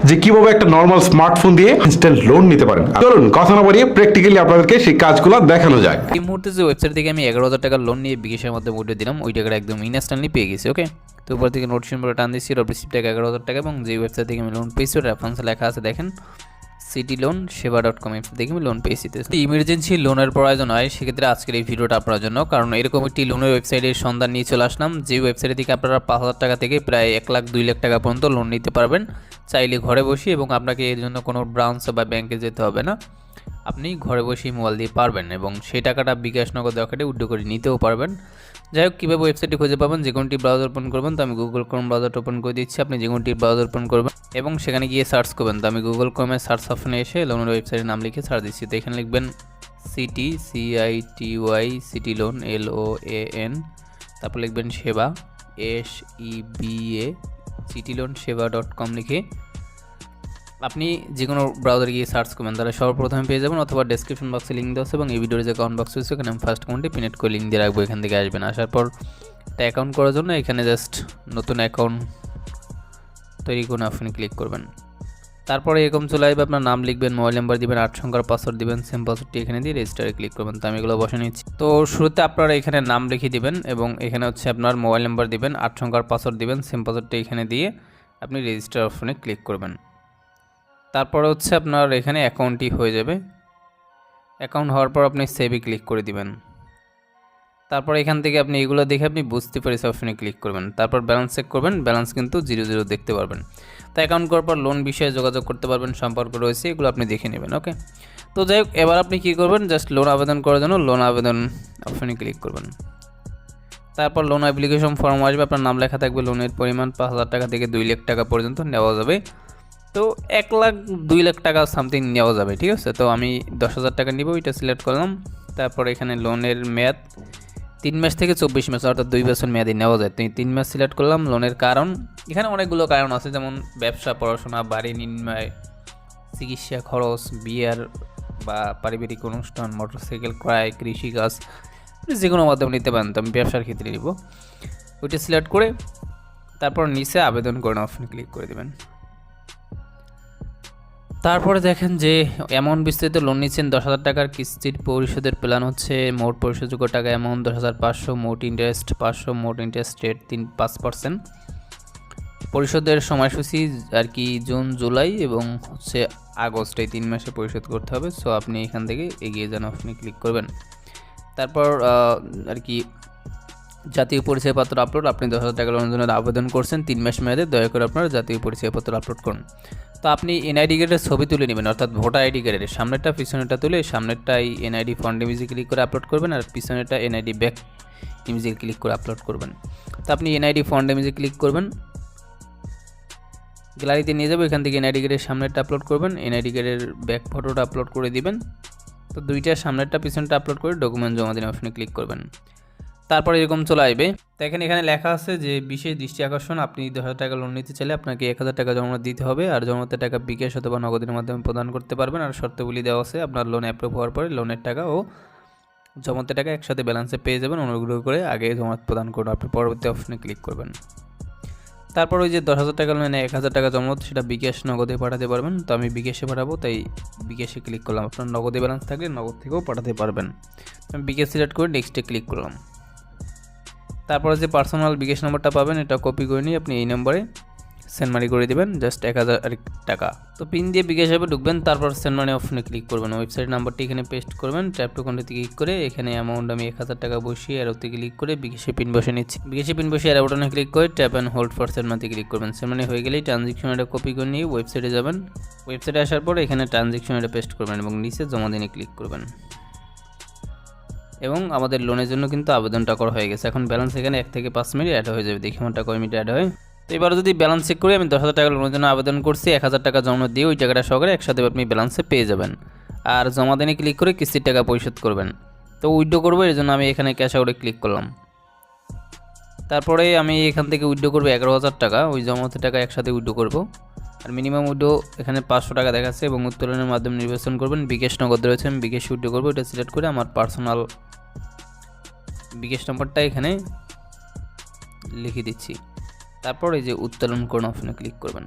যে কিভাবে একটা নর্মাল স্মার্টফোন দিয়ে ইনস্ট্যান্ট লোন নিতে পারেন। চলুন কথা না বাড়িয়ে প্র্যাকটিক্যালি আপনাদেরকে সেই কাজগুলো দেখানো যায়। এই মুহূর্তে যে ওয়েবসাইট থেকে আমি 11,000 টাকার লোন নিয়ে বিকাশের মধ্যে উঠে দিলাম, ওই টাকাটা একদম ইনস্ট্যান্টলি পেয়ে গেছি। ওকে, তো উপর থেকে নোটিফিকেশন পরে টান দিচ্ছি, রিসিপ্ট টাকা 11,000 টাকা, এবং যে ওয়েবসাইট থেকে আমি লোন পেয়েছি রেফারেন্সে লেখা আছে দেখেন cityloansheva.com থেকে আমি লোন পেয়েছি। ইমার্জেন্সি লোনের প্রয়োজন হয় সেক্ষেত্রে আজকের এই ভিডিওটা আপনার জন্য, কারণ এরকম একটি লোনের ওয়েবসাইটের সন্ধান নিয়ে চলে আসলাম, যে ওয়েবসাইট থেকে আপনারা 5,000 টাকা থেকে প্রায় 1 লাখ 2 লাখ টাকা পর্যন্ত লোন নিতে পারবেন চাইলে ঘরে বসে, এবং আপনাকে এর জন্য কোনো ব্রাঞ্চ বা ব্যাংকে যেতে হবে না, আপনি ঘরে বসেই মোবাইল দিয়ে পারবেন, এবং সেই টাকাটা বিকাশ নগদ অ্যাকাউন্টে উইথড্র করে নিতেও পারবেন। যাই হোক, কীভাবে ওয়েবসাইটটি খুঁজে পাবেন, যে কোনটি ব্রাউজার ওপেন করবেন, তো আমি গুগল ক্রোম ব্রাউজারটা ওপেন করে দিচ্ছি, আপনি যে কোনটি ব্রাউজার ওপেন করবেন এবং সেখানে গিয়ে সার্চ করবেন, তো আমি গুগল ক্রোমে সার্চ অপশনে এসে লোনের ওয়েবসাইটের নাম লিখে সার্চ দিচ্ছি, তো এখানে লিখবেন সিটি লোন LOAN, তারপর লিখবেন সেবা SEBA cityloansheva.com লিখে আপনি যে কোনো ব্রাউজারে গিয়ে সার্চ করবেন, তাহলে সর্বপ্রথমে পেয়ে যাবেন, অথবা ডেসক্রিপশন বক্সে লিঙ্ক দেওয়া আছে এবং এই ভিডিওর যে কমেন্ট বক্স আছে ওখানে আমি ফার্স্ট কমেন্টে পিনেট করে লিঙ্ক দিয়ে রাখবো, এখান থেকে আসবেন। আসার পর একটা অ্যাকাউন্ট করার জন্য এখানে জাস্ট নতুন অ্যাকাউন্ট তৈরি করে আপনি ক্লিক করবেন। তারপরে এরকম চলে আসবে, আপনার নাম লিখবেন, মোবাইল নাম্বার দিবেন, 8 সংখ্যার পাসওয়ার্ড দিবেন, সেম পাসওয়ার্ডটি এখানে দিয়ে রেজিস্টারে ক্লিক করবেন। তো আমি এগুলো বসে নিচ্ছি। তো শুরুতে আপনারা এখানে নাম লিখে দিবেন এবং এখানে হচ্ছে আপনার মোবাইল নাম্বার দিবেন, 8 সংখ্যার পাসওয়ার্ড দিবেন, সেম পাসওয়ার্ডটি এখানে দিয়ে আপনি রেজিস্টার অপশনে ক্লিক করবেন। তারপরে হচ্ছে আপনার এখানে অ্যাকাউন্টটি হয়ে যাবে। অ্যাকাউন্ট হওয়ার পর আপনি সেভে ক্লিক করে দিবেন। তারপর এখান থেকে আপনি এগুলো দেখে আপনি বুঝতে পেরেছি অপশনে ক্লিক করবেন। তারপর ব্যালেন্স চেক করবেন, ব্যালেন্স কিন্তু 0 দেখতে পারবেন। তো অ্যাকাউন্ট করার পর লোন বিষয়ে যোগাযোগ করতে পারবেন, সম্পর্ক রয়েছে, এগুলো আপনি দেখে নেবেন। ওকে, তো যাই হোক, এবার আপনি কী করবেন, জাস্ট লোন আবেদন করার জন্য লোন আবেদন অপশনে ক্লিক করবেন। তারপর লোন অ্যাপ্লিকেশন ফর্ম আসবে, আপনার নাম লেখা থাকবে, লোনের পরিমাণ 5,000 টাকা থেকে 2 লাখ টাকা পর্যন্ত নেওয়া যাবে। তো 1 লাখ 2 লাখ টাকা সামথিং নেওয়া যাবে, ঠিক আছে। তো আমি 10,000 টাকা নিব, এটা সিলেক্ট করলাম। তারপর এখানে লোনের মেয়াদ 3 মাস থেকে 24 মাস, অর্থাৎ 2 বছর মেয়াদি নেওয়া যায়। তো 3 মাস সিলেক্ট করলাম। লোনের কারণ এখানে অনেকগুলো কারণ আছে, যেমন ব্যবসা, পড়াশোনা, বাড়ি নির্মাণ, চিকিৎসা খরচ, বিয়ার বা পারিবারিক অনুষ্ঠান, মোটরসাইকেল ক্রয়, কৃষিকাজ, যে কোনো মাধ্যমে নিতে পারেন। তো আমি ব্যবসার ক্ষেত্রে নিব, ওইটা সিলেক্ট করে তারপর নিচে আবেদন করেন অপশনে ক্লিক করে দেবেন। তারপরে দেখেন যে এমন বিস্তৃত লোন নিচ্ছেন, 10,000 টাকার কিস্তির পরিশোধের প্ল্যান হচ্ছে, মোট পরিশোধযোগ্য টাকা অ্যামাউন্ট 10,500, মোট ইন্টারেস্ট 500, মোট ইন্টারেস্ট রেট 5%। পরিশোধের সময়সূচি আর কি জুন, জুলাই এবং হচ্ছে আগস্ট, এই 3 মাসে পরিশোধ করতে হবে। সো আপনি এখান থেকে এগিয়ে যান অপশনে ক্লিক করবেন। তারপর আর কি জাতীয় পরিচয়পত্র আপলোড, আপনি 10,000 টাকা লোনের জন্য আবেদন করছেন 3 মাস মেয়াদে, দয়া করে আপনার জাতীয় পরিচয়পত্র আপলোড করুন। তো আপনি এনআইডি কার্ডের ছবি তুলে নেবেন, অর্থাৎ ভোটার আইডি কার্ডের সামনেরটা পিছনেরটা তুলে, সামনেরটাই এনআইডি ফ্রন্ট ইমেজে ক্লিক করে আপলোড করবেন, আর পিছনেরটা এনআইডি ব্যাক ইমেজে ক্লিক করে আপলোড করবেন। তো আপনি এনআইডি ফ্রন্ট ইমেজে ক্লিক করবেন, গ্যালারিতে নিয়ে যাবো, এখান থেকে এনআইডি কার্ডের সামনেরটা আপলোড করবেন, এনআইডি কার্ডের ব্যাক ফটোটা আপলোড করে দিবেন। তো দুইটা সামনেরটা পিছনটা আপলোড করে ডকুমেন্ট জমা দিন অপশনে ক্লিক করবেন। তারপর এরকম চলে আসবে, দেখেন এখানে লেখা আছে যে বিশেষ দৃষ্টি আকর্ষণ, আপনি 10,000 টাকা লোন নিতে চাইলে আপনাকে 1,000 টাকা জমা দিতে হবে, আর জমাতে টাকা বিকাশ অথবা নগদের মাধ্যমে প্রদান করতে পারবেন। আর শর্তাবলী দেওয়া আছে, আপনার লোন অ্যাপ্রুভ হওয়ার পরে লোনের টাকা ও জমাতে টাকা একসাথে ব্যালেন্সে পেয়ে যাবেন। অনুগ্রহ করে আগে জমা প্রদান করুন, আপনি পরবর্তী অপশনে ক্লিক করবেন। তারপর ওই যে 10,000 টাকা লোনে 1,000 টাকা জমা, সেটা বিকাশ নগদে পাঠাতে পারবেন। তো আমি বিকাশে পাঠাবো, তাই বিকাশে ক্লিক করলাম। আপনার নগদে ব্যালেন্স থাকলে নগদ থেকেও পাঠাতে পারবেন। আমি বিকাশ সিলেক্ট করে নেক্সটে ক্লিক করলাম। তারপরে যে পার্সোনাল বিকাশ নম্বরটা পাবেন, এটা কপি করে নিয়ে আপনি এই নম্বরে সেন্ড মানি করে দেবেন, জাস্ট 1,000 টাকা। তো পিন দিয়ে বিকাশ হবে ঢুকবেন, তারপর সেন্ড মানি অপশনে ক্লিক করবেন, ওয়েবসাইট নাম্বারটি এখানে পেস্ট করবেন, ট্যাপ টু কন্টিনিউতে ক্লিক করে এখানে অ্যামাউন্ট আমি 1,000 টাকা বসিয়ে অ্যারোতে ক্লিক করে বিকাশে পিন বসে নিচ্ছি। বিকাশে পিন বসিয়ে অ্যারো বাটনে ক্লিক করে tap and hold for send মানিতে ক্লিক করবেন। সেন্ড মানি হয়ে গেলেই ট্রানজ্যাকশন এটা কপি করে নিয়ে ওয়েবসাইটে যাবেন। ওয়েবসাইটে আসার পর এখানে ট্রানজ্যাকশন এটা পেস্ট করবেন এবং নিচে জমা দিনে ক্লিক করবেন। এবং আমাদের লোনের জন্য কিন্তু আবেদনটা করা হয়ে গেছে। এখন ব্যালেন্স এখানে 1 থেকে 5 মিনিট অ্যাড হয়ে যাবে, দেখি আমার টাকা কয় মিনিট অ্যাড হয়। তো এবার যদি ব্যালেন্স চেক করি, আমি 10,000 টাকা লোনের জন্য আবেদন করছি, 1,000 টাকা জমা দিয়ে ওই টাকাটা সহকারে একসাথে আপনি ব্যালেন্সে পেয়ে যাবেন। আর জমা দিনে ক্লিক করে কিস্তির টাকা পরিশোধ করবেন। তো উইথড্র করবো, এর জন্য আমি এখানে ক্যাশ আউটে ক্লিক করলাম। তারপরে আমি এখান থেকে উইথড্র করবো 11,000 টাকা, ওই জমাতে টাকা একসাথে উইথড্র করবো। আর মিনিমাম উইথড্র এখানে 500 টাকা দেখাচ্ছে এবং উত্তোলনের মাধ্যমে নির্বাচন করবেন। বিকাশ নগদ রয়েছে, আমি বিকাশ উইথড্র করবো, এটা সিলেক্ট করে আমার পার্সোনাল বিকাশ নম্বরটা এখানে লিখে দিচ্ছি। তারপর এই যে উত্তোলন করুন অপশনে ক্লিক করবেন।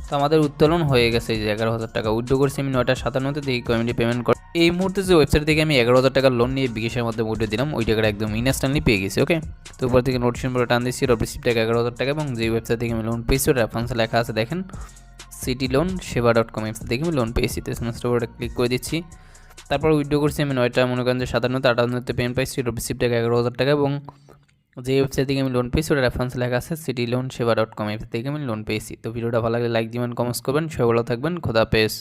তো আমাদের উত্তোলন হয়ে গেছে এই যে 11,000 টাকা উইথড্র করছি আমি 9:57 দেখি কমিউনিটি পেমেন্ট করে। এই মুহূর্তে যে ওয়েবসাইট থেকে আমি 11,000 টাকার লোন নিয়ে বিকাশের মধ্যে উইথড্র দিলাম ওই টাকাটা একদম ইনস্ট্যান্টলি পেয়ে গেছি। ওকে, তো উপর থেকে নোটিফিকেশন পরে টান দিচ্ছি রিসিভ টাকা 11,000 টাকা, এবং যে ওয়েবসাইট থেকে আমি লোন পেয়েছি ওর রেফারেন্স লেখা আছে দেখেন cityloansheva.com ওয়েবসাইট থেকে আমি লোন পেয়েছি। তো স্টোরে ক্লিক করে দিচ্ছি। তারপর উইথড্র করছি আমি 9টা মনে করেন যে 57-58 পেমেন্ট পাইছি রিসিভ টাকা 11,000 টাকা, এবং যে ওয়েবসাইট থেকে আমি লোন পেয়েছি ওটা রেফারেন্স লেখা আছে cityloansheva.com ওয়েবসাইট থেকে আমি লোন পেয়েছি। তো ভিডিওটা ভালো লাগলে লাইক দিবেন, কমেন্টস করবেন, সবাই ভালো থাকবেন, খোদা হাফেজ।